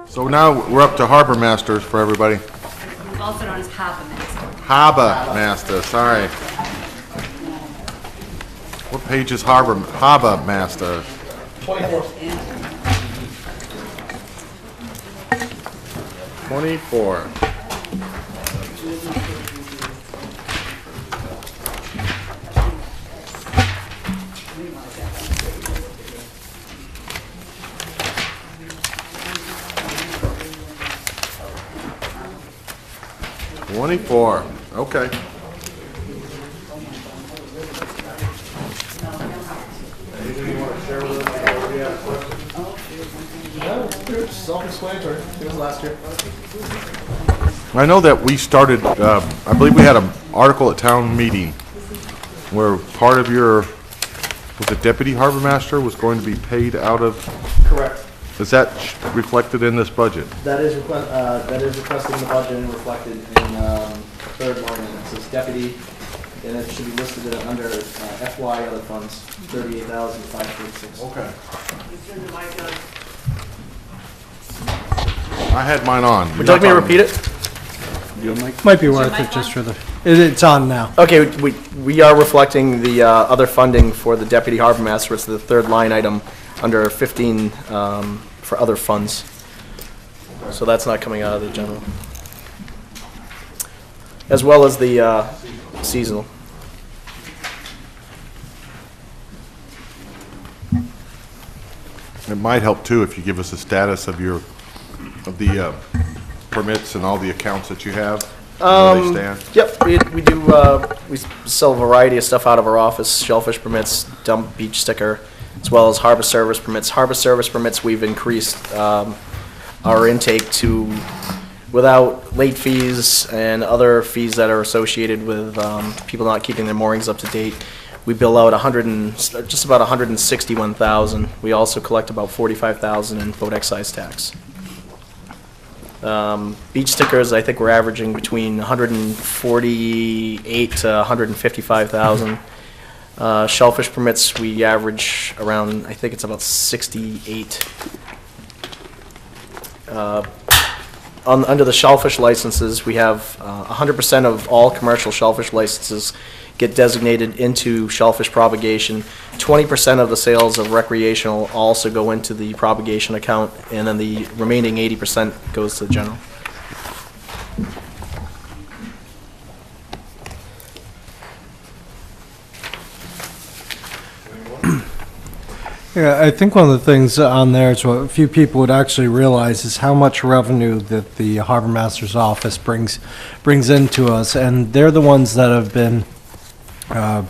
So now we're up to Harbor Masters for everybody. Also known as Harbour Master. Harbor Master, sorry. What page is Harbor Master? 24. 24. Okay. Self-explanatory. It was last year. I know that we started, I believe we had an article at town meeting where part of your, was it deputy harbor master was going to be paid out of, Correct. is that reflected in this budget? That is requested in the budget and reflected in third line. It says deputy, and it should be listed under FY other funds, 38,546. Okay. I had mine on. Would you like me to repeat it? Might be worth it just for the, it's on now. Okay, we are reflecting the other funding for the deputy harbor master. It's the third line item under 15 for other funds. So that's not coming out of the general. As well as the seasonal. It might help too if you give us a status of your, of the permits and all the accounts that you have, where they stand. Yep, we do, we sell a variety of stuff out of our office, shellfish permits, dump beach sticker, as well as harbor service permits. Harbor service permits, we've increased our intake to, without late fees and other fees that are associated with people not keeping their moorings up to date. We bill out just about 161,000. We also collect about 45,000 in boat excise tax. Beach stickers, I think we're averaging between 148 to 155,000. Shellfish permits, we average around, I think it's about 68. Under the shellfish licenses, we have 100% of all commercial shellfish licenses get designated into shellfish propagation. 20% of the sales of recreational also go into the propagation account, and then the remaining 80% goes to the general. Yeah, I think one of the things on there is what few people would actually realize is how much revenue that the Harbor Master's office brings into us, and they're the ones that have been, well,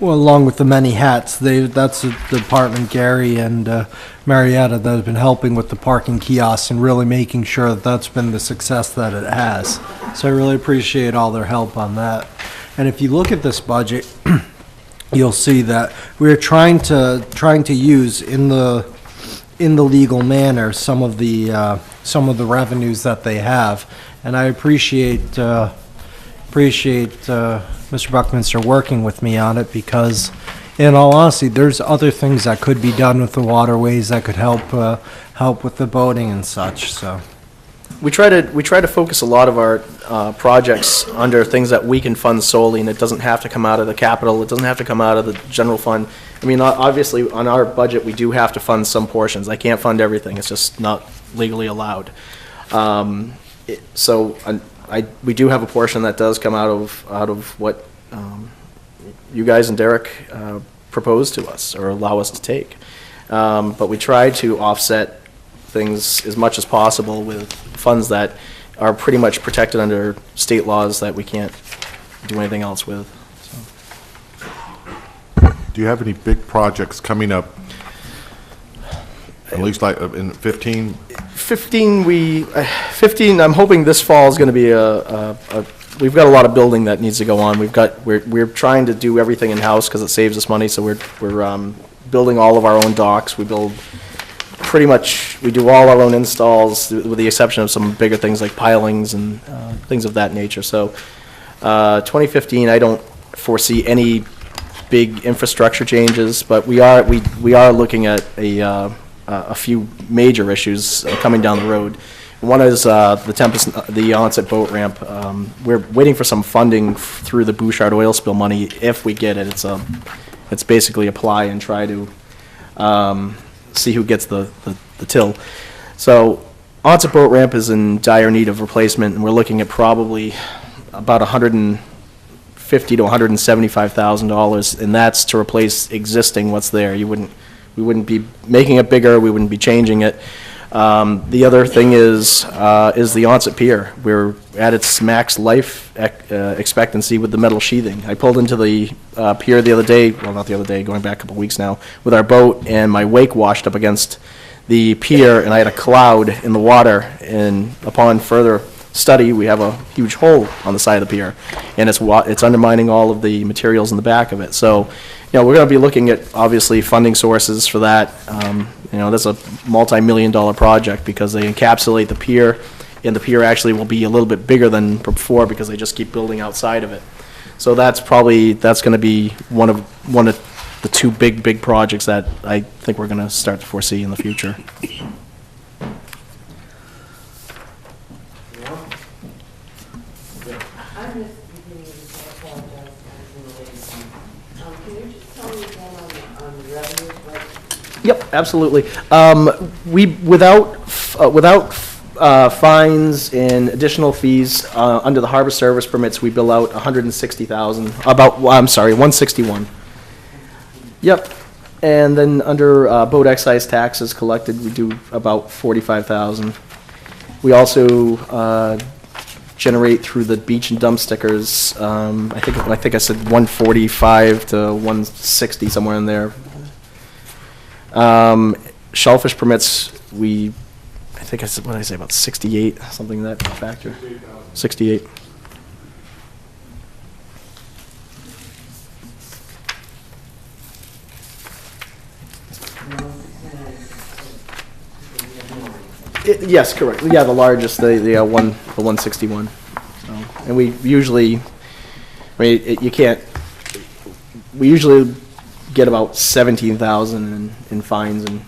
along with the many hats, that's the department, Gary and Marietta, that have been helping with the parking kiosks and really making sure that that's been the success that it has. So I really appreciate all their help on that. And if you look at this budget, you'll see that we're trying to use in the legal manner some of the revenues that they have, and I appreciate Mr. Buckminster working with me on it, because in all honesty, there's other things that could be done with the waterways that could help with the boating and such. So We try to focus a lot of our projects under things that we can fund solely, and it doesn't have to come out of the capital. It doesn't have to come out of the general fund. I mean, obviously, on our budget, we do have to fund some portions. I can't fund everything. It's just not legally allowed. We do have a portion that does come out of what you guys and Derek propose to us or allow us to take. But we try to offset things as much as possible with funds that are pretty much protected under state laws that we can't do anything else with. So. Do you have any big projects coming up? At least like in 15? 15, I'm hoping this fall is going to be we've got a lot of building that needs to go on. We're trying to do everything in-house because it saves us money, so we're building all of our own docks. We do all our own installs, with the exception of some bigger things like pilings and things of that nature. So 2015, I don't foresee any big infrastructure changes, but we are looking at a a few major issues coming down the road. One is the onset boat ramp. We're waiting for some funding through the Bouchard oil spill money. If we get it, it's basically apply and try to see who gets the till. So onset boat ramp is in dire need of replacement, and we're looking at probably about $150,000 to $175,000, and that's to replace existing what's there. We wouldn't be making it bigger. We wouldn't be changing it. The other thing is the onset pier. We're at its max life expectancy with the metal sheathing. I pulled into the pier the other day, well, not the other day, going back a couple weeks now, with our boat, and my wake washed up against the pier, and I had a cloud in the water, and upon further study, we have a huge hole on the side of the pier, and it's undermining all of the materials in the back of it. So, we're going to be looking at, obviously, funding sources for that. That's a multi-million-dollar project because they encapsulate the pier, and the pier actually will be a little bit bigger than before because they just keep building outside of it. So that's going to be one of the two big projects that I think we're going to start to foresee in the future. Yep, absolutely. Without fines and additional fees under the harbor service permits, we bill out $161. Yep, and then under boat excise taxes collected, we do about $45,000. We also generate through the beach and dump stickers. I think I said 145 to 160 somewhere in there. Shellfish permits, I think I said, what did I say, about 68, something in that factor? 68. Yes, correct. Yeah, the largest, the 161. So, and we usually, we usually get about 17,000 in fines and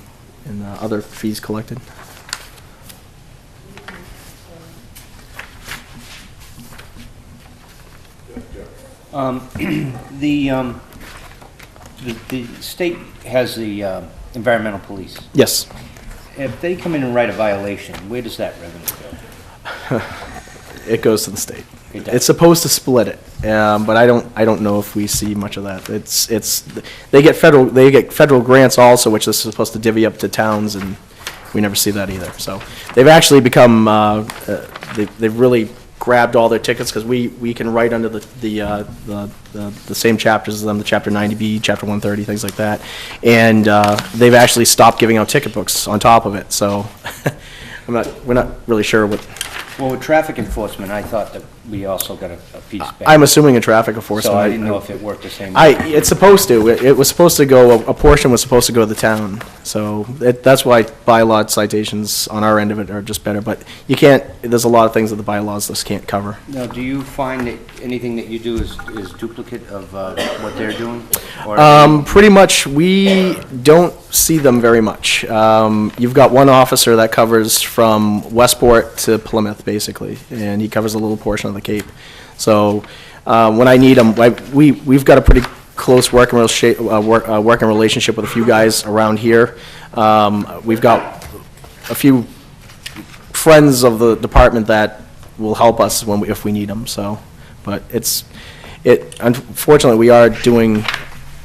other fees collected. The state has the environmental police. Yes. If they come in and write a violation, where does that revenue go? It goes to the state. It does. It's supposed to split it, but I don't know if we see much of that. They get federal grants also, which is supposed to divvy up to towns, and we never see that either. So they've actually become they've really grabbed all their tickets because we can write under the same chapters as them, the Chapter 90B, Chapter 130, things like that, and they've actually stopped giving out ticket books on top of it. So we're not really sure what. Well, with traffic enforcement, I thought that we also got a piece back. I'm assuming in traffic enforcement. So I didn't know if it worked the same way. It's supposed to. It was supposed to go, a portion was supposed to go to the town. So that's why bylaw citations on our end of it are just better. But you can't, there's a lot of things that the bylaws just can't cover. Now, do you find that anything that you do is duplicate of what they're doing? Or Pretty much, we don't see them very much. You've got one officer that covers from Westport to Plymouth, basically, and he covers a little portion of the Cape. So when I need him, we've got a pretty close working relationship with a few guys around here. We've got a few friends of the department that will help us if we need them. So, but unfortunately, we are doing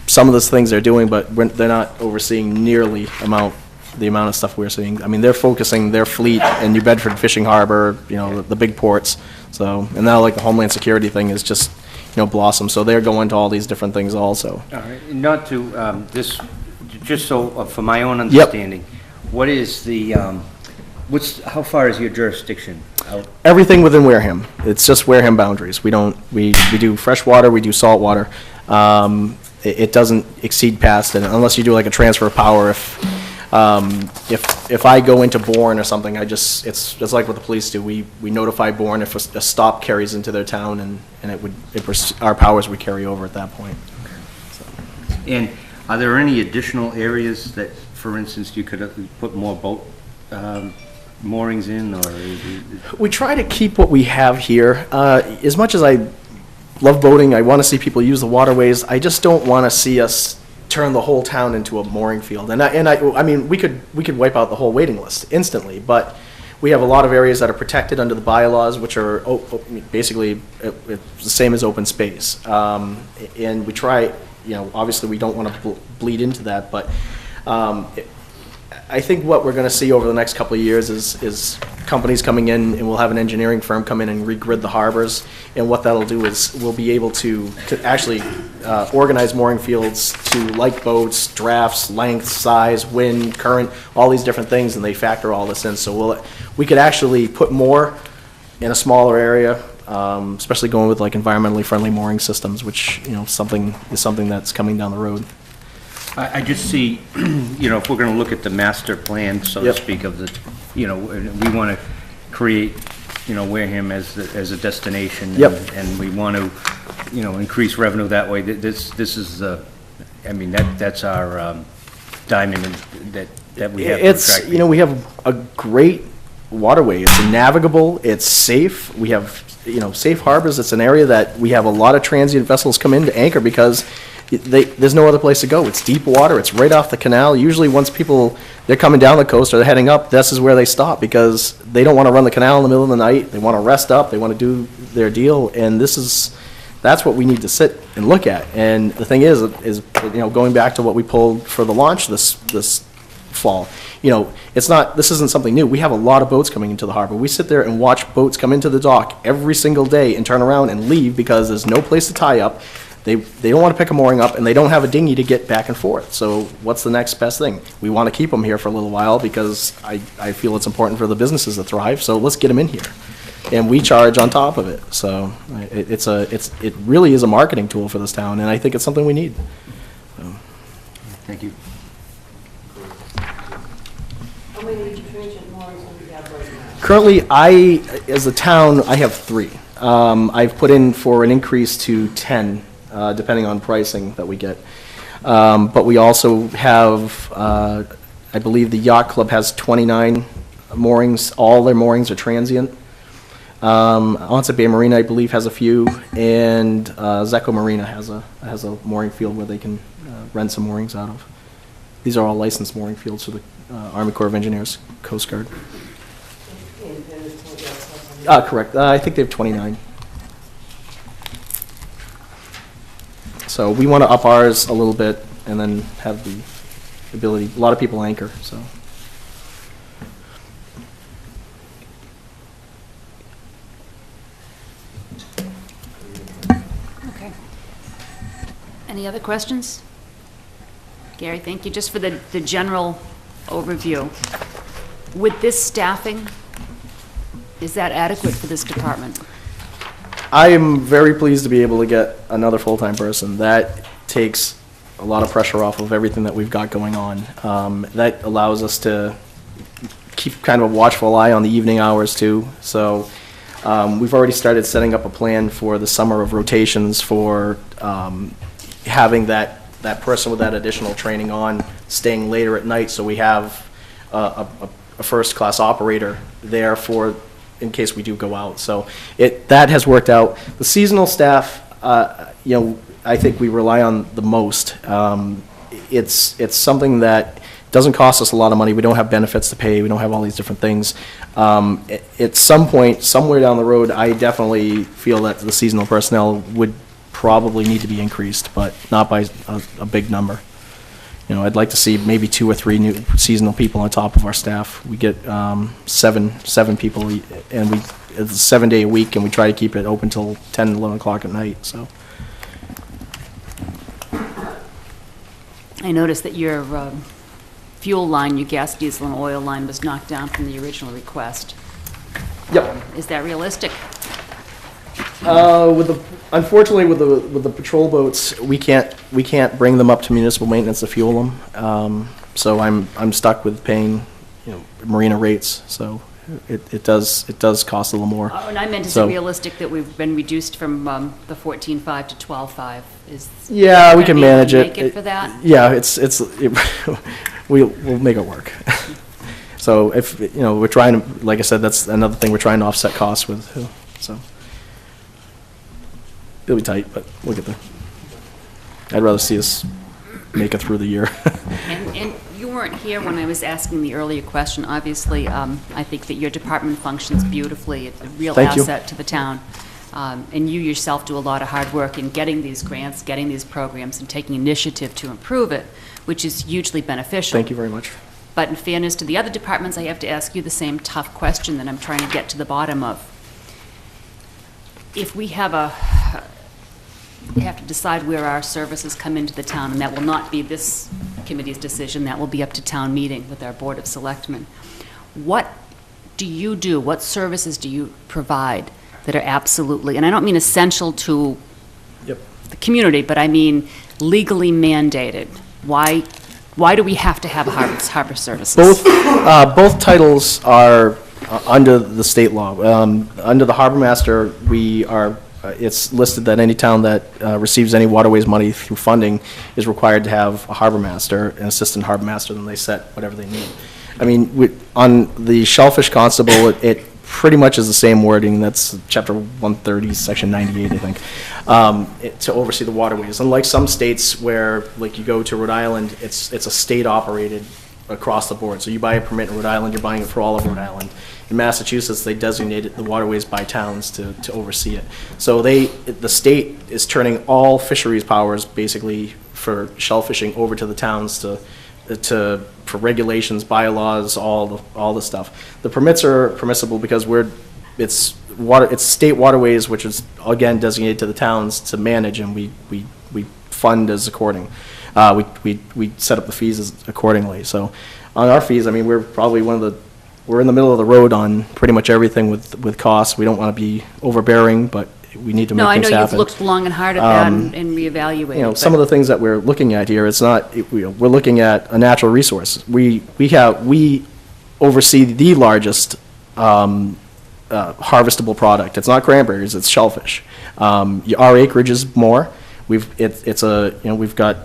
some of the things they're doing, but they're not overseeing nearly the amount of stuff we're seeing. I mean, they're focusing their fleet in New Bedford Fishing Harbor, the big ports. So, and now like the Homeland Security thing is just, blossom. So they're going to all these different things also. all right. Not to, just so, for my own understanding, what is the, how far is your jurisdiction out? Everything within Wareham. It's just Wareham boundaries. We do fresh water, we do salt water. It doesn't exceed past it unless you do like a transfer of power. If I go into Bourne or something, it's like what the police do. We notify Bourne if a stop carries into their town, and our powers would carry over at that point. And are there any additional areas that for instance, you could put more boat moorings in, or? We try to keep what we have here. As much as I love boating, I want to see people use the waterways, I just don't want to see us turn the whole town into a mooring field. And I mean, we could wipe out the whole waiting list instantly, but we have a lot of areas that are protected under the bylaws, which are basically it's the same as open space. And we try, obviously we don't want to bleed into that, but I think what we're going to see over the next couple of years is companies coming in, and we'll have an engineering firm come in and regrid the harbors. And what that'll do is we'll be able to actually organize mooring fields to like boats, drafts, length, size, wind, current, all these different things, and they factor all this in. So we could actually put more in a smaller area, especially going with like environmentally friendly mooring systems, which is something that's coming down the road. I just see, if we're going to look at the master plan, so to Yep. speak, of the, we want to create, Wareham as a destination. Yep. And we want to, increase revenue that way. This is that's our diamond that we have to It's, attract. we have a great waterway. It's navigable, it's safe. We have, safe harbors. It's an area that we have a lot of transient vessels come in to anchor because there's no other place to go. It's deep water. It's right off the canal. Usually once they're coming down the coast or they're heading up, this is where they stop because they don't want to run the canal in the middle of the night. They want to rest up. They want to do their deal. And that's what we need to sit and look at. And the thing is going back to what we pulled for the launch this fall, this isn't something new. We have a lot of boats coming into the harbor. We sit there and watch boats come into the dock every single day and turn around and leave because there's no place to tie up. They don't want to pick a mooring up, and they don't have a dinghy to get back and forth. So what's the next best thing? We want to keep them here for a little while because I feel it's important for the businesses to thrive, so let's get them in here. And we charge on top of it. So it really is a marketing tool for this town, and I think it's something we need. Thank you. How many transient moorings do we have right now? Currently, as a town, I have 3. I've put in for an increase to 10, depending on pricing that we get. But we also have, I believe the yacht club has 29 moorings. All their moorings are transient. Onset Bay Marina, I believe, has a few, and Zecco Marina has a mooring field where they can rent some moorings out of. These are all licensed mooring fields for the Army Corps of Engineers, Coast Guard. And there's 20 outside. Correct. I think they have 29. So we want to up ours a little bit and then have the ability. A lot of people anchor, so. Okay. Any other questions? Gary, thank you. Just for the general overview. With this staffing, is that adequate for this department? I am very pleased to be able to get another full-time person. That takes a lot of pressure off of everything that we've got going on. That allows us to keep kind of a watchful eye on the evening hours too. So we've already started setting up a plan for the summer of rotations for having that person with that additional training on, staying later at night, so we have a first-class operator there in case we do go out. So that has worked out. The seasonal staff, I think we rely on the most. It's something that doesn't cost us a lot of money. We don't have benefits to pay. We don't have all these different things. At some point, somewhere down the road, I definitely feel that the seasonal personnel would probably need to be increased, but not by a big number. I'd like to see maybe 2 or 3 new seasonal people on top of our staff. We get 7 people, and it's a 7-day a week, and we try to keep it open till 10, 11 o'clock at night. So I noticed that your fuel line, your gas, diesel, and oil line was knocked down from the original request. Yep. Is that realistic? Unfortunately, with the patrol boats, we can't bring them up to municipal maintenance to fuel them. So I'm stuck with paying, marina rates. So it does cost a little more. Oh, and I meant, is So- it realistic that we've been reduced from the 14.5 to 12.5? Is Yeah, we gonna can be able to manage it. make it for that? Yeah, we'll make it work. So if, we're trying to, like I said, that's another thing we're trying to offset costs with, so. It'll be tight, but we'll get there. I'd rather see us make it through the year. And you weren't here when I was asking the earlier question. Obviously, I think that your department functions beautifully. It's a real Thank you. asset to the town. And you yourself do a lot of hard work in getting these grants, getting these programs, and taking initiative to improve it, which is hugely beneficial. Thank you very much. But in fairness to the other departments, I have to ask you the same tough question that I'm trying to get to the bottom of. If we have to decide where our services come into the town, and that will not be this committee's decision, that will be up to town meeting with our Board of Selectmen. What do you do, what services do you provide that are absolutely, and I don't mean essential to Yep. the community, but I mean legally mandated? Why do we have to have harbor services? Both titles are under the state law. Under the harbor master, it's listed that any town that receives any waterways money through funding is required to have a harbor master, an assistant harbor master, and they set whatever they need. I mean, on the shellfish constable, it pretty much is the same wording. That's chapter 130, section 98, I think, to oversee the waterways. Unlike some states where, like, you go to Rhode Island, it's a state-operated across the board. So you buy a permit in Rhode Island, you're buying it for all of Rhode Island. In Massachusetts, they designated the waterways by towns to oversee it. So the state is turning all fisheries powers, basically, for shellfishing over to the towns for regulations, bylaws, all the stuff. The permits are permissible because it's state waterways, which is again designated to the towns to manage, and we fund as according. We set up the fees accordingly. So on our fees, I mean, we're probably we're in the middle of the road on pretty much everything with costs. We don't want to be overbearing, but we need to make No, I things know happen. you've looked long and hard at that and reevaluated. Some of the things that we're looking at here, we're looking at a natural resource. We oversee the largest harvestable product. It's not cranberries, it's shellfish. Our acreage is more. We've got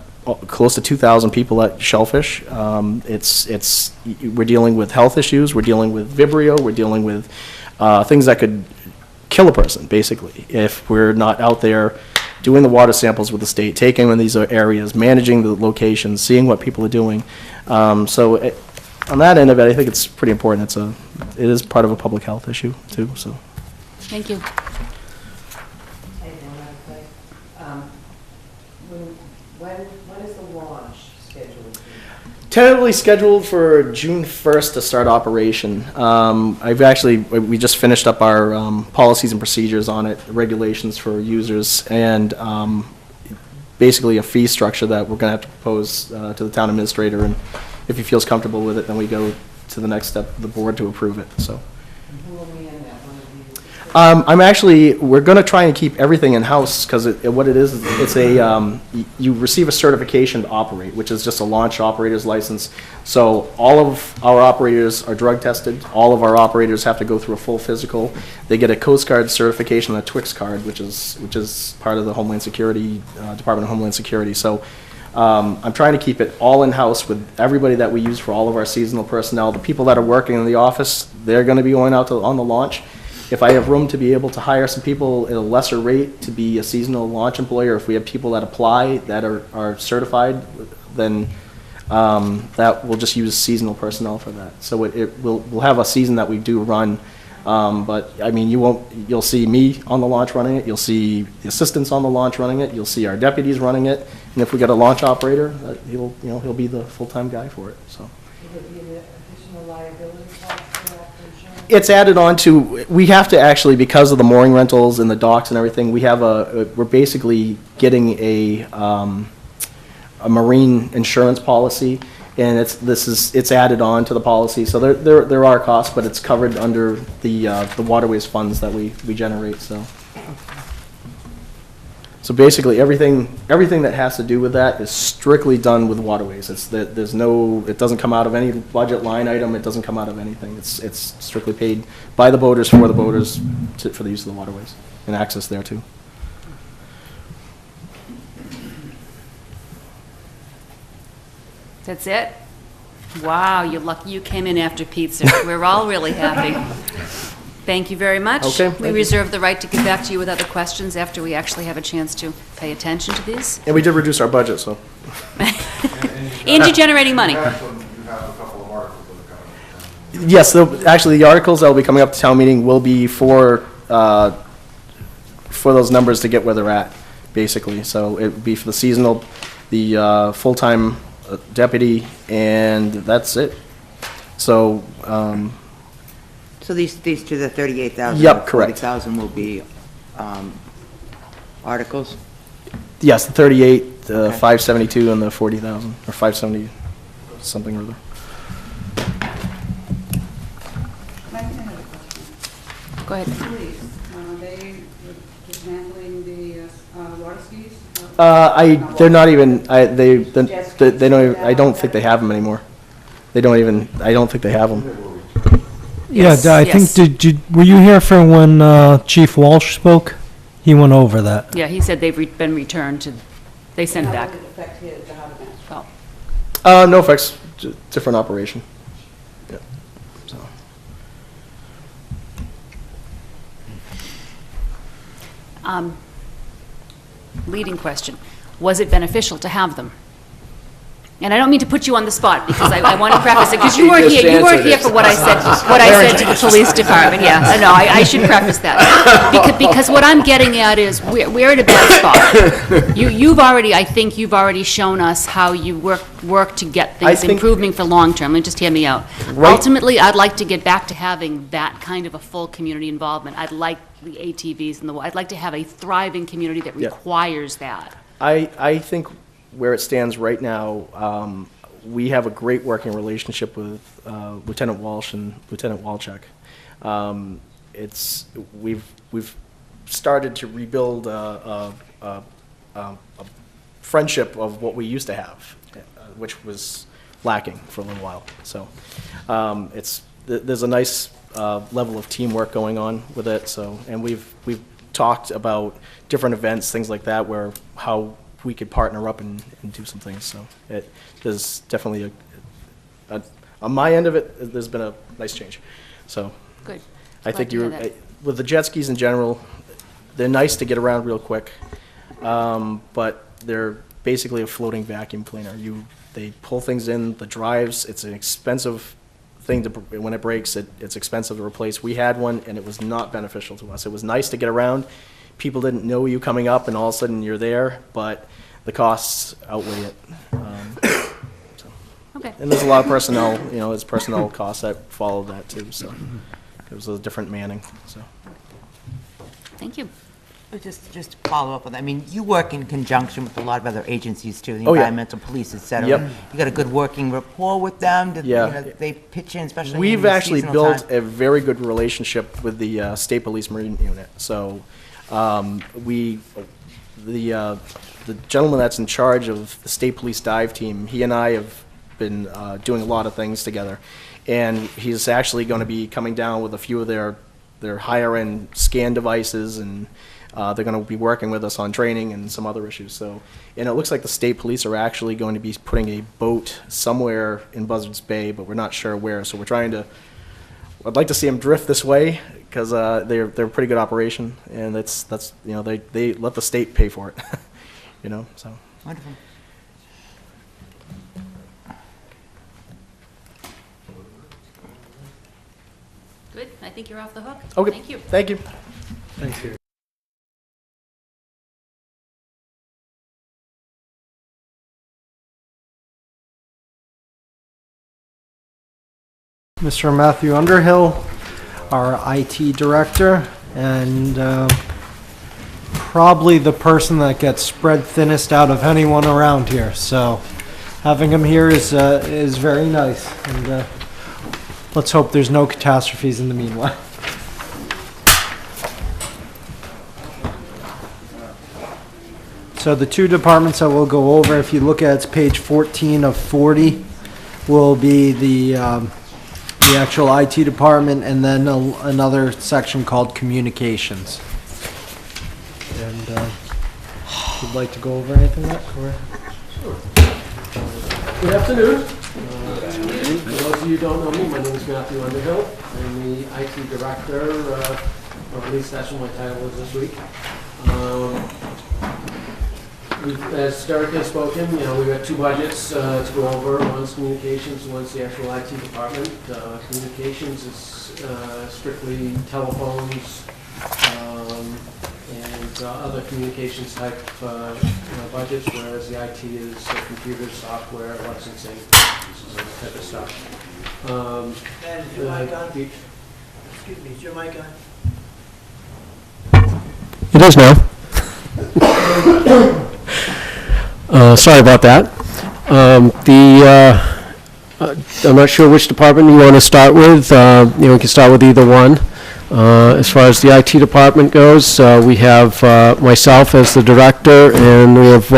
close to 2,000 people at Shellfish. We're dealing with health issues, we're dealing with Vibrio, we're dealing with things that could kill a person, basically, if we're not out there doing the water samples with the state, taking in these areas, managing the locations, seeing what people are doing. On that end of it, I think it's pretty important. It is part of a public health issue, too, so. Thank you. Hey, one other thing. When is the launch scheduled? Tentatively scheduled for June 1st to start operation. We just finished up our policies and procedures on it, regulations for users, and basically a fee structure that we're going to have to propose to the town administrator, and if he feels comfortable with it, then we go to the next step, the board to approve it, so. Who will be in that? One of you? We're going to try and keep everything in-house, because what it is, it's you receive a certification to operate, which is just a launch operator's license. So all of our operators are drug tested. All of our operators have to go through a full physical. They get a Coast Guard certification, a Twix card, which is part of the Homeland Security, Department of Homeland Security. So I'm trying to keep it all in-house with everybody that we use for all of our seasonal personnel. The people that are working in the office, they're going to be going out on the launch. If I have room to be able to hire some people at a lesser rate to be a seasonal launch employee, or if we have people that apply that are certified, then that we'll just use seasonal personnel for that. So we'll have a season that we do run, but I mean, you'll see me on the launch running it, you'll see the assistants on the launch running it, you'll see our deputies running it, and if we got a launch operator, he'll be the full-time guy for it, so. Will there be an additional liability cost for that insurance? It's added on to, we have to actually, because of the mooring rentals and the docks and everything, we're basically getting a marine insurance policy, and it's added on to the policy. So there are costs, but it's covered under the waterways funds that we generate, so. So basically, everything that has to do with that is strictly done with waterways. There's no, it doesn't come out of any budget line item, it doesn't come out of anything. It's strictly paid by the boaters, for the boaters, for the use of the waterways, and access there too. That's it? Wow, you're lucky you came in after pizza. We're all really happy. Thank you very much. Okay, We thank you. reserve the right to get back to you with other questions after we actually have a chance to pay attention to these. And we did reduce our budget, so. And you're generating money. Next one, you have a couple of articles that are coming up. Yes, actually, the articles that will be coming up to town meeting will be for those numbers to get where they're at, basically. So it would be for the seasonal, the full-time deputy, and that's it. So, So these two, the 38,000. Yep, correct. 40,000 will be articles? yes, the 38, the Okay. 572, and the 40,000, or 570, something or other. Go ahead. Police, they dismantling the water skis? They're not even, they don't, even, I don't think they have them anymore. They don't even, I don't think they have them. Yes, Yeah, I yes. think, were you here for when Chief Walsh spoke? He went over that. Yeah, he said they've been returned to, they sent back. How would it affect the harbor master? Oh, No effects, different operation. Yeah, so. leading question. Was it beneficial to have them? And I don't mean to put you on the spot, because I want to preface it, because you weren't just here, answered it. for what I said to the police department, yeah. No, I should preface that. Because what I'm getting at is, we're at a bad spot. You've already, I think you've already shown us how you work to get things think- improving for long-term. Let me just hear me out. Right. Ultimately, I'd like to get back to having that kind of a full community involvement. I'd like the ATVs and I'd like to have a thriving community that Yeah. requires that. I think where it stands right now, we have a great working relationship with Lieutenant Walsh and Lieutenant Walchuk. We've started to rebuild a friendship of what we used to have, which was lacking for a little while. So there's a nice level of teamwork going on with it. So, and we've talked about different events, things like that, where how we could partner up and do some things. So there's definitely on my end of it, there's been a nice change. So Good. I think Glad to hear that. with the jet skis in general, they're nice to get around real quick, but they're basically a floating vacuum cleaner. They pull things in, the drives, it's an expensive thing when it breaks, it's expensive to replace. We had one and it was not beneficial to us. It was nice to get around. People didn't know you coming up and all of a sudden you're there, but the costs outweigh it. Okay. And there's a lot of personnel, there's personnel costs that follow that too, so it was a different manning, so. Thank you. Just to follow up on that, I mean, you work in conjunction with a lot of other agencies too, the Oh, yeah. environmental police, et cetera. Yep. You got a good working rapport with them? Yeah. They pitch in, especially in We've the actually seasonal built time? a very good relationship with the State Police Marine Unit. So the gentleman that's in charge of the State Police Dive Team, he and I have been doing a lot of things together. And he's actually going to be coming down with a few of their higher-end scan devices, and they're going to be working with us on training and some other issues. So, and it looks like the state police are actually going to be putting a boat somewhere in Buzzards Bay, but we're not sure where. So we're trying to. I'd like to see them drift this way because they're a pretty good operation, and that's they let the state pay for it, So. Wonderful. Good. I think you're off the hook. Okay. Thank you. Thank you. Thanks, Gary. Mr. Matthew Underhill, our IT director, and probably the person that gets spread thinnest out of anyone around here. So having him here is very nice, and let's hope there's no catastrophes in the meanwhile. So the two departments that we'll go over, if you look at it's page 14 of 40, will be the actual IT department, and then another section called communications. And if you'd like to go over anything that, or? Good afternoon. For those of you who don't know me, my name is Matthew Underhill. I'm the IT director, or at least that's what my title is this week. As Derek has spoken, we've got two budgets to go over. One's communications, one's the actual IT department. Communications is strictly telephones and other communications type budgets, whereas the IT is computers, software, licensing, type of stuff. And is your mic on? Excuse me, is your mic on? It is now. Sorry about that. I'm not sure which department you want to start with. We can start with either one. As far as the IT department goes, we have myself as the director, and we have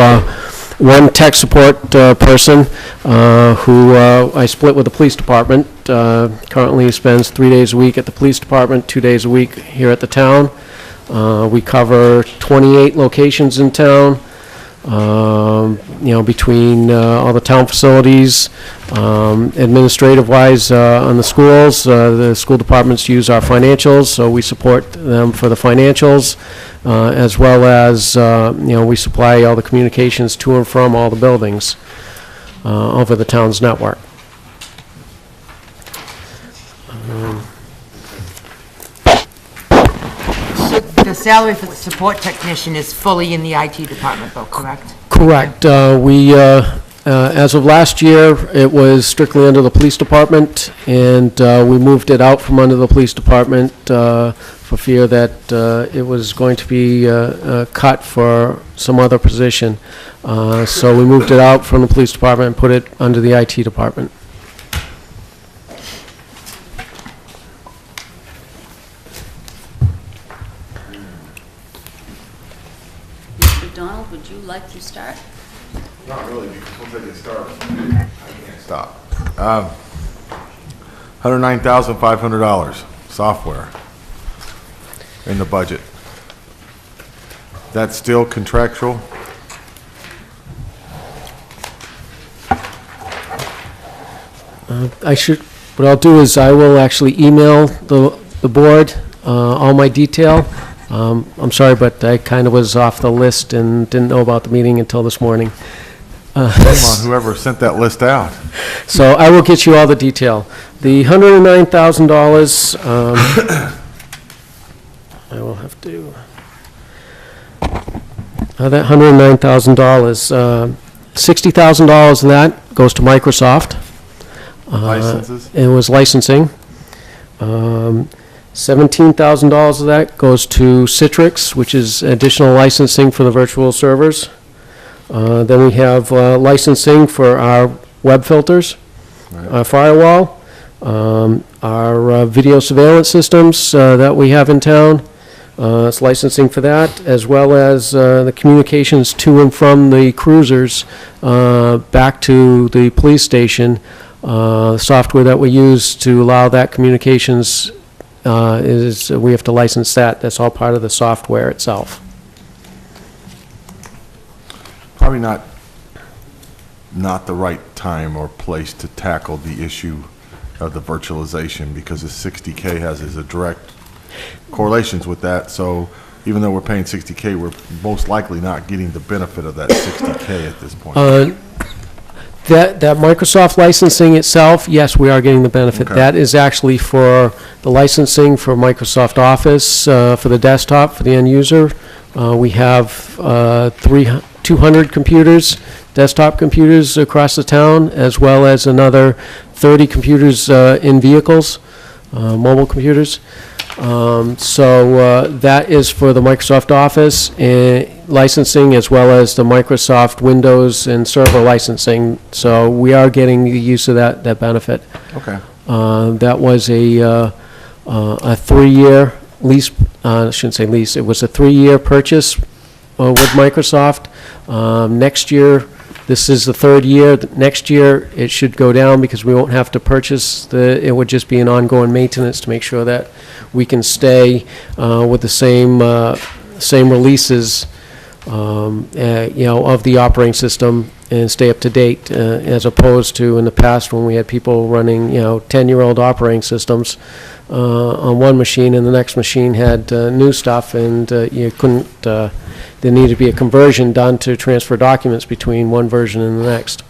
one tech support person who I split with the police department. Currently spends 3 days a week at the police department, 2 days a week here at the town. We cover 28 locations in town, between all the town facilities, administrative-wise on the schools. The school departments use our financials, so we support them for the financials, as well as, we supply all the communications to and from all the buildings over the town's network. The salary for the support technician is fully in the IT department, though, correct? Correct. As of last year, it was strictly under the police department, and we moved it out from under the police department for fear that it was going to be cut for some other position. So we moved it out from the police department and put it under the IT department. Mr. Donald, would you like to start? Not really, because once I get started, I can't stop. $109,500 software in the budget. That's still contractual? What I'll do is I will actually email the board all my detail. I'm sorry, but I kind of was off the list and didn't know about the meeting until this morning. Shame on whoever sent that list out. So I will get you all the detail. The $109,000, I will have to, that $109,000, $60,000 of that goes to Microsoft. Licenses? It was licensing. $17,000 of that goes to Citrix, which is additional licensing for the virtual servers. Then we have licensing for our web filters, our firewall, our video surveillance systems that we have in town. It's licensing for that, as well as the communications to and from the cruisers back to the police station. Software that we use to allow that communications is we have to license that. That's all part of the software itself. Probably not the right time or place to tackle the issue of the virtualization, because the 60K has a direct correlations with that. So even though we're paying 60K, we're most likely not getting the benefit of that 60K at this point. That Microsoft licensing itself, yes, we are getting the benefit. Okay. That is actually for the licensing for Microsoft Office, for the desktop, for the end user. We have 200 computers, desktop computers across the town, as well as another 30 computers in vehicles, mobile computers. So that is for the Microsoft Office licensing, as well as the Microsoft Windows and server licensing. So we are getting the use of that benefit. Okay. That was a 3-year lease, I shouldn't say lease, it was a 3-year purchase with Microsoft. Next year, this is the third year. Next year, it should go down because we won't have to purchase it would just be an ongoing maintenance to make sure that we can stay with the same releases, of the operating system and stay up to date, as opposed to in the past when we had people running, 10-year-old operating systems on one machine, and the next machine had new stuff, and you couldn't, there needed to be a conversion done to transfer documents between one version and the next.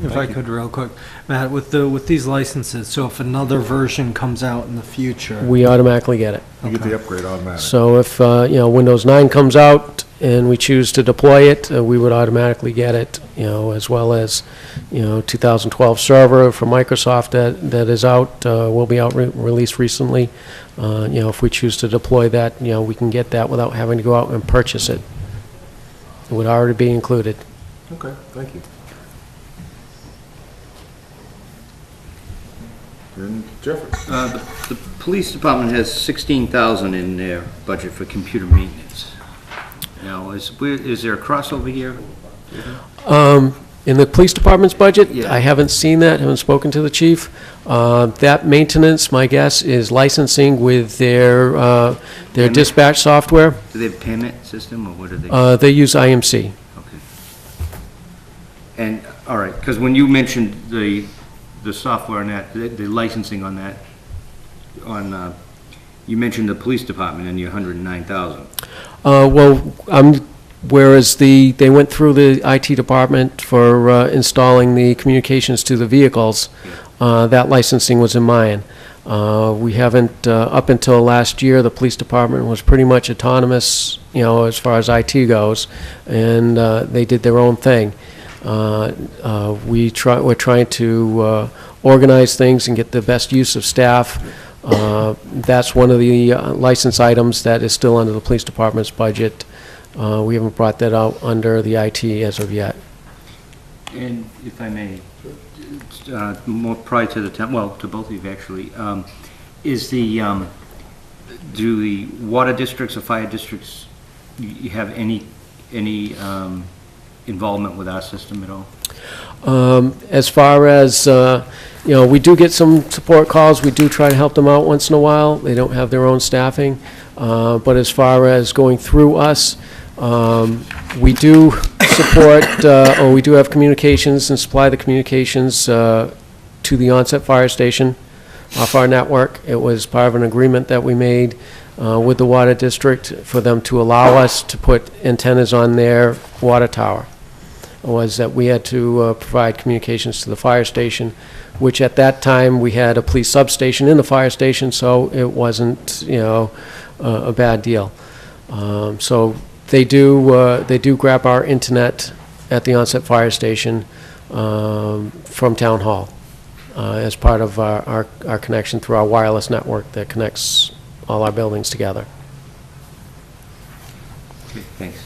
If I could real quick, Matt, with these licenses, so if another version comes out in the future. We automatically get it. You get the upgrade automatic. So if, Windows 9 comes out and we choose to deploy it, we would automatically get it, as well as, 2012 server from Microsoft that is out, will be out released recently. If we choose to deploy that, we can get that without having to go out and purchase it. It would already be included. Okay, thank you. And Jeffrey? The police department has 16,000 in their budget for computer maintenance. Now, is there a crossover here? In the police department's budget, Yeah. I haven't seen that, haven't spoken to the chief. That maintenance, my guess, is licensing with their dispatch software. Do they have payment system, or what do they? They use IMC. Okay. And, all right, because when you mentioned the software and that, the licensing on that, you mentioned the police department and your 109,000. Whereas they went through the IT department for installing the communications to the vehicles, that licensing was in mine. We haven't, up until last year, the police department was pretty much autonomous, as far as IT goes, and they did their own thing. We're trying to organize things and get the best use of staff. That's one of the license items that is still under the police department's budget. We haven't brought that out under the IT as of yet. And if I may, more prior to the time, well, to both of you actually, do the water districts or fire districts, you have any involvement with our system at all? As far as, we do get some support calls. We do try to help them out once in a while. They don't have their own staffing. But as far as going through us, we do support, or we do have communications and supply the communications to the onset fire station off our network. It was part of an agreement that we made with the water district for them to allow us to put antennas on their water tower. Was that we had to provide communications to the fire station, which at that time we had a police substation in the fire station, so it wasn't, a bad deal. So they do grab our internet at the onset fire station from town hall as part of our connection through our wireless network that connects all our buildings together. Okay, thanks.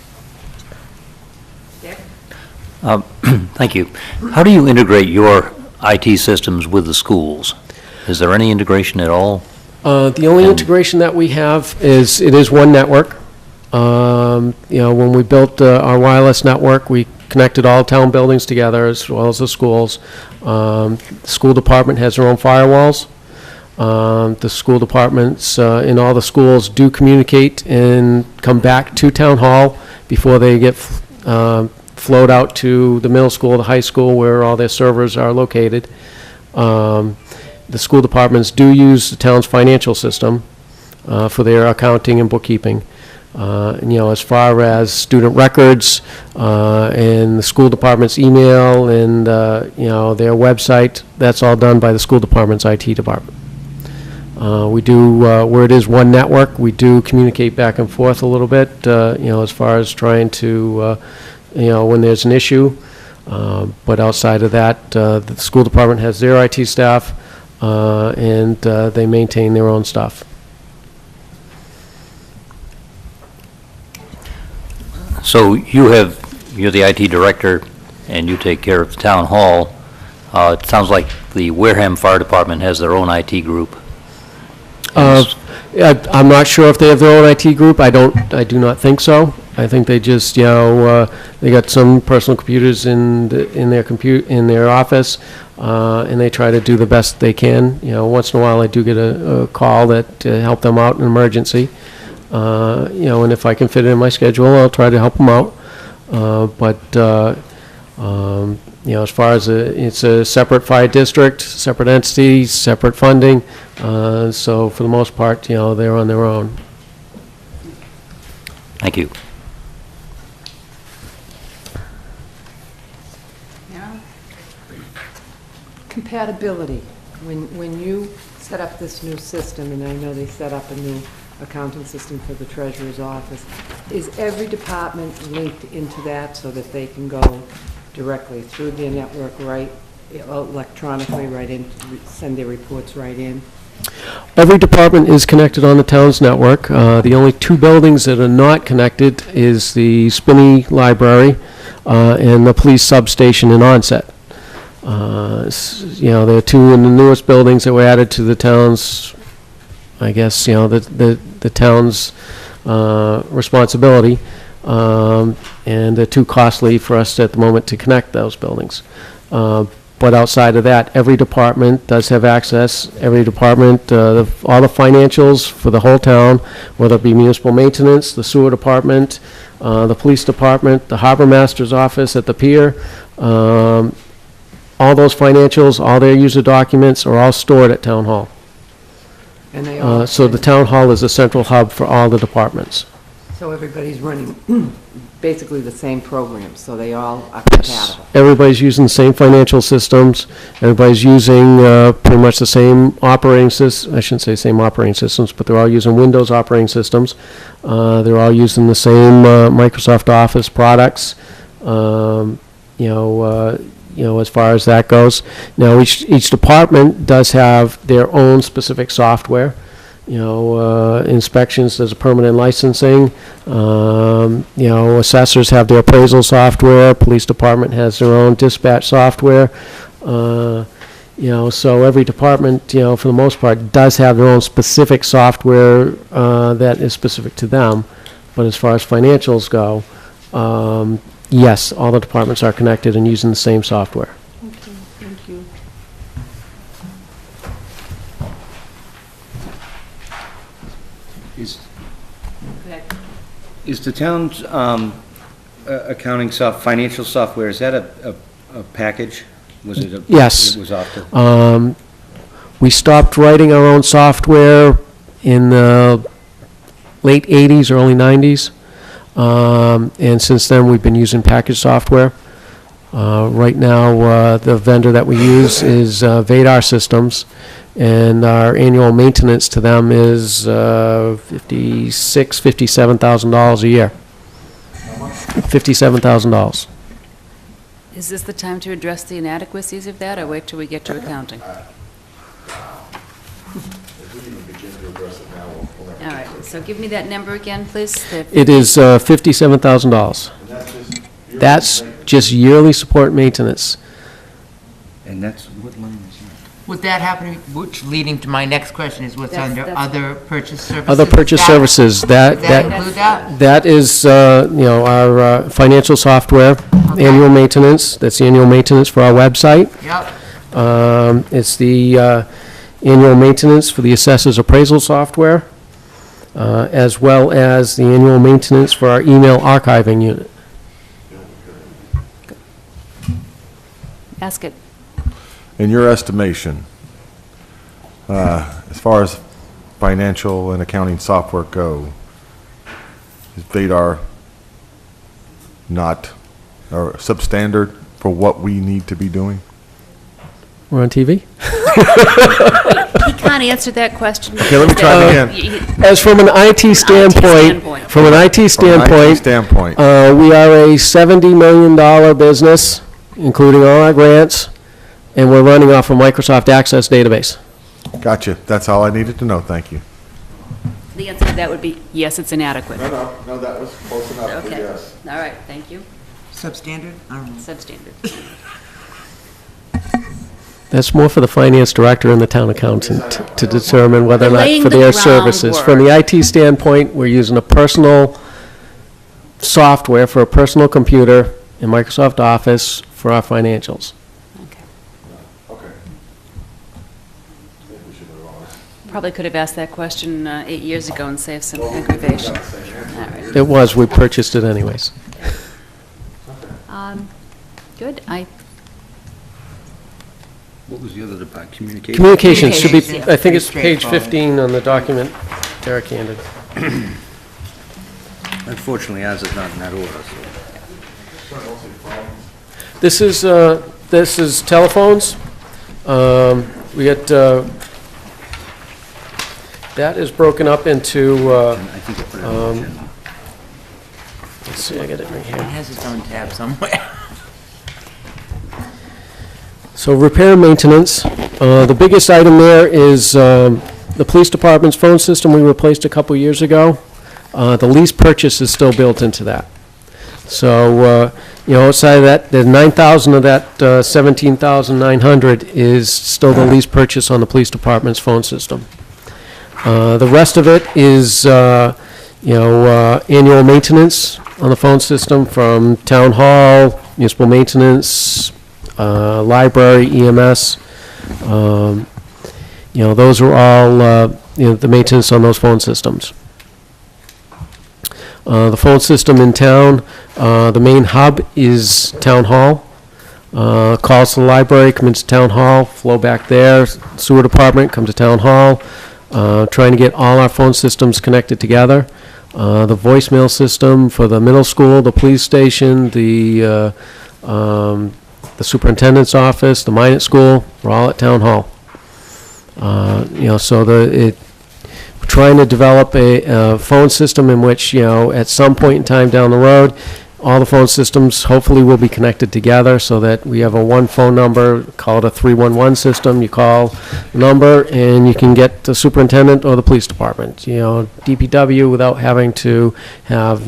Thank you. How do you integrate your IT systems with the schools? Is there any integration at all? The only integration that we have is, it is one network. When we built our wireless network, we connected all town buildings together as well as the schools. The school department has their own firewalls. The school departments in all the schools do communicate and come back to town hall before they get flowed out to the middle school, the high school, where all their servers are located. The school departments do use the town's financial system for their accounting and bookkeeping. As far as student records and the school department's email and, their website, that's all done by the school department's IT department. We do, where it is one network, we do communicate back and forth a little bit, as far as trying to, when there's an issue. But outside of that, the school department has their IT staff, and they maintain their own stuff. So you're the IT director, and you take care of the town hall. It sounds like the Wareham Fire Department has their own IT group. I'm not sure if they have their own IT group. I do not think so. I think they just, they got some personal computers in their office, and they try to do the best they can. Once in a while I do get a call that to help them out in an emergency. And if I can fit it in my schedule, I'll try to help them out. As far as it's a separate fire district, separate entity, separate funding, so for the most part, they're on their own. Thank you. Compatibility. When you set up this new system, and I know they set up a new accounting system for the treasurer's office, is every department linked into that so that they can go directly through their network, right, electronically, right in, send their reports right in? Every department is connected on the town's network. The only two buildings that are not connected is the Spinney Library and the police substation in Onset. There are two in the newest buildings that were added to the town's, I guess, the town's responsibility, and they're too costly for us at the moment to connect those buildings. But outside of that, every department does have access. Every department, all the financials for the whole town, whether it be municipal maintenance, the sewer department, the police department, the harbor master's office at the pier, all those financials, all their user documents are all stored at Town Hall. And they all, So the Town Hall is a central hub for all the departments. so everybody's running basically the same program, so they all are compatible. Everybody's using the same financial systems. Everybody's using pretty much the same operating systems. I shouldn't say same operating systems, but they're all using Windows operating systems. They're all using the same Microsoft Office products. As far as that goes. Now, each department does have their own specific software. Inspections, there's a permanent licensing. Assessors have their appraisal software. Police department has their own dispatch software. So every department, for the most part, does have their own specific software that is specific to them. But as far as financials go, yes, all the departments are connected and using the same software. Okay, thank you. Is the town's accounting financial software, is that a package? Was it a? Yes. It was often. We stopped writing our own software in the late 80s, early 90s. And since then, we've been using package software. Right now, the vendor that we use is Vadar Systems, and our annual maintenance to them is $57,000 a year. $57,000. Is this the time to address the inadequacies of that, or wait till we get to accounting? All right, so give me that number again, please. It is $57,000. That's just yearly support maintenance. And that's, what line is that? Would that happen, which leading to my next question is what's That's- under that's- other purchase services? Other purchase services, Does that that include that? that is, our financial software, annual maintenance. That's the annual maintenance for our website. Yep. It's the annual maintenance for the assessor's appraisal software, as well as the annual maintenance for our email archiving unit. Ask it. In your estimation, as far as financial and accounting software go, is Vadar not, or substandard for what we need to be doing? We're on TV? He can't answer that question. Okay, let me try it again. As from an IT standpoint, From an IT standpoint, we are a $70 million business, including all our grants, and we're running off a Microsoft Access database. gotcha. That's all I needed to know. Thank you. The answer to that would be, yes, it's inadequate. No, that was close enough. Okay. All right, thank you. Substandard? I don't know. Substandard. That's more for the finance director and the town accountant to determine whether or not Laying for the their services. From the IT standpoint, we're using a personal software for a personal computer in Microsoft Office for our financials. Probably could have asked that question 8 years ago and saved some aggravation. All right. It was, we purchased it anyways. Good. What was the other department? Communication? Communications should be, Communications, I think it's pretty page 15 on the document Derek handed. Unfortunately, ours is not in that order, so. This is telephones. We got, that is broken up into, I think I put it on the agenda. let's see, I got it right It here. has its own tab somewhere. So repair and maintenance, the biggest item there is the police department's phone system we replaced a couple years ago. The lease purchase is still built into that. So, outside of that, there's 9,000 of that 17,900 is still the lease purchase on the police department's phone system. The rest of it is, annual maintenance on the phone system from town hall, municipal maintenance, library, EMS. Those are all, the maintenance on those phone systems. The phone system in town, the main hub is town hall. Calls to the library, come into town hall, flow back there. Sewer department, come to town hall. Trying to get all our phone systems connected together. The voicemail system for the middle school, the police station, the superintendent's office, the mine at school, we're all at town hall. We're trying to develop a phone system in which, at some point in time down the road, all the phone systems hopefully will be connected together so that we have a one phone number, call it a 311 system. You call the number and you can get the superintendent or the police department, DPW, without having to have,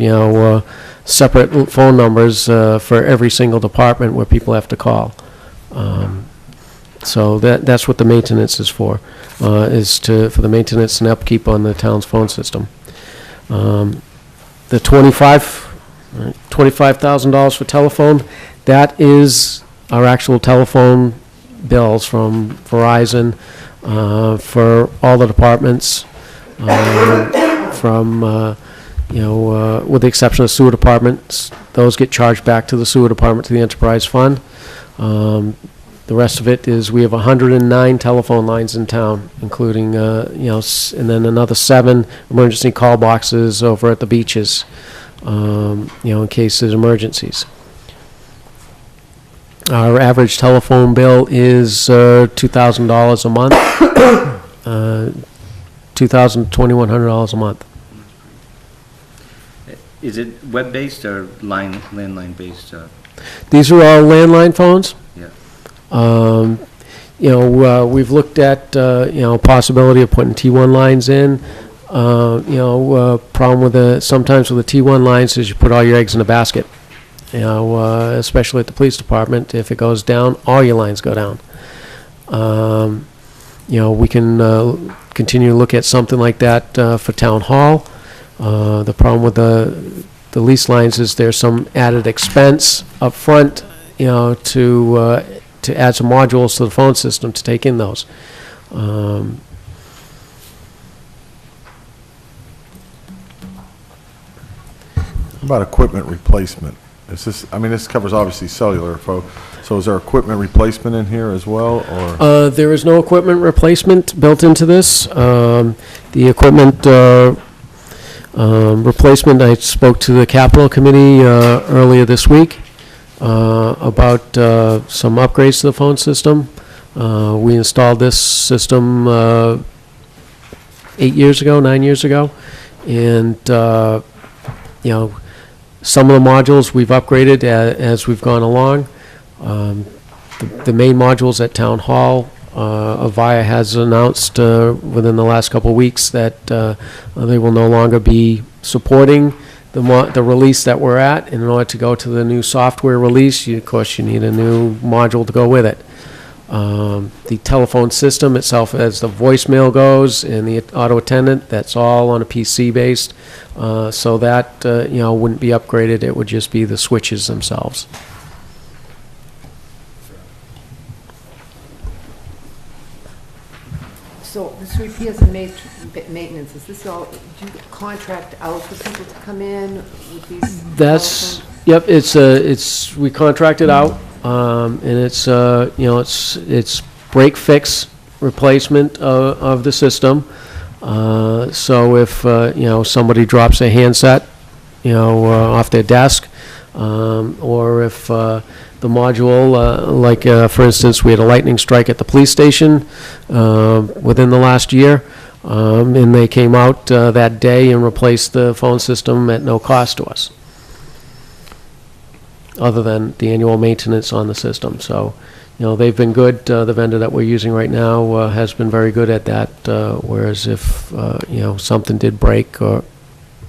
separate phone numbers for every single department where people have to call. So that's what the maintenance is for, for the maintenance and upkeep on the town's phone system. The $25,000 for telephone, that is our actual telephone bills from Verizon for all the departments, with the exception of sewer departments. Those get charged back to the sewer department, to the enterprise fund. The rest of it is, we have 109 telephone lines in town, including, and then another 7 emergency call boxes over at the beaches, in case there's emergencies. Our average telephone bill is $2,000 a month, $2,000 to $2,100 a month. Is it web-based or landline-based? These are all landline phones. Yeah. We've looked at, possibility of putting T1 lines in. Problem with sometimes with the T1 lines is you put all your eggs in a basket. Especially at the police department, if it goes down, all your lines go down. We can continue to look at something like that for town hall. The problem with the lease lines is there's some added expense up front, to add some modules to the phone system to take in those. How about equipment replacement? This covers obviously cellular, so is there equipment replacement in here as well, or? There is no equipment replacement built into this. The equipment replacement, I spoke to the capital committee earlier this week about some upgrades to the phone system. We installed this system 9 years ago, and some of the modules we've upgraded as we've gone along. The main modules at Town Hall, Avaya has announced within the last couple of weeks that they will no longer be supporting the release that we're at. And in order to go to the new software release, of course, you need a new module to go with it. The telephone system itself, as the voicemail goes, and the auto attendant, that's all on a PC based. So that, wouldn't be upgraded. It would just be the switches themselves. So this repairs and maintenance, is this all, do you contract out for people to come in with these? That's, telephones? we contract it out, and it's break fix replacement of the system. So if, somebody drops a handset, off their desk, or if the module, for instance, we had a lightning strike at the police station within the last year, and they came out that day and replaced the phone system at no cost to us, other than the annual maintenance on the system. So, they've been good. The vendor that we're using right now has been very good at that, whereas if, something did break, or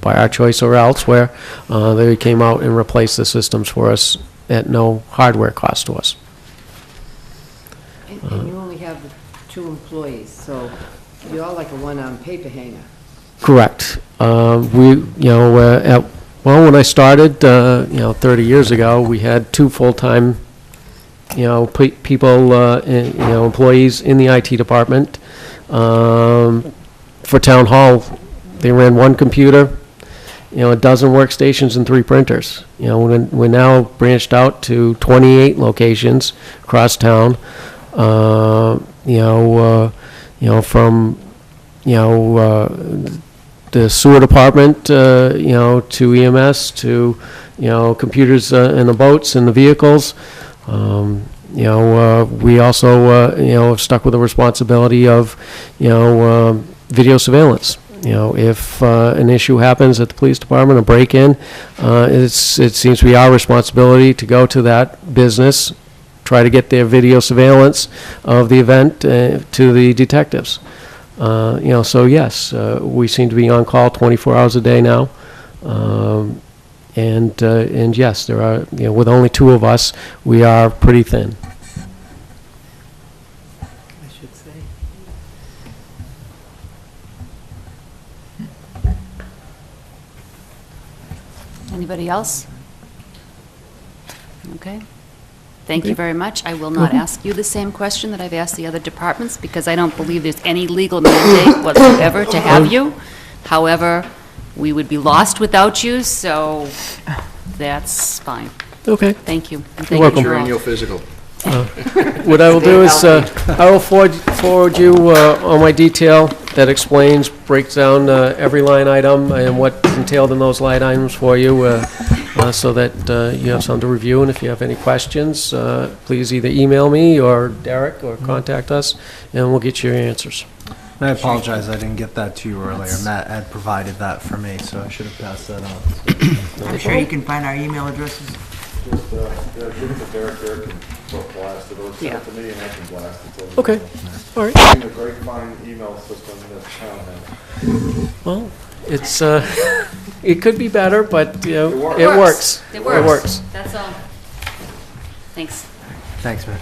by our choice or elsewhere, they came out and replaced the systems for us at no hardware cost to us. And you only have 2 employees, so you're all like a one-armed paper hanger. Correct. When I started, 30 years ago, we had 2 full-time, people, employees in the IT department. For town hall, they ran 1 computer, a dozen workstations and 3 printers. We're now branched out to 28 locations across town. From the sewer department, to EMS, to, computers in the boats and the vehicles. We also, have stuck with the responsibility of, video surveillance. If an issue happens at the police department, a break-in, it seems to be our responsibility to go to that business, try to get their video surveillance of the event to the detectives. So yes, we seem to be on call 24 hours a day now. And yes, there are, with only 2 of us, we are pretty thin. I should say. Anybody else? Okay. Thank you very much. I will not ask you the same question that I've asked the other departments, because I don't believe there's any legal mandate whatsoever to have you. However, we would be lost without you, so that's fine. Okay. Thank you. And You're thank you welcome. for all. physical. What I will do is, I will forward you on my detail that explains, breaks down every line item and what's entailed in those line items for you, so that you have something to review. And if you have any questions, please either email me or Derek, or contact us, and we'll get you your answers. And I apologize, I didn't get that to you earlier. Matt had provided that for me, so I should have passed that on. I'm sure you can find our email addresses. Just, give it to Derek can blast it, or send it to me and I can blast it. To Okay. All right. It's a great fine email system that town has. Well, it's, it could be better, but, it works. It works. That's all. Thanks. Thanks, man.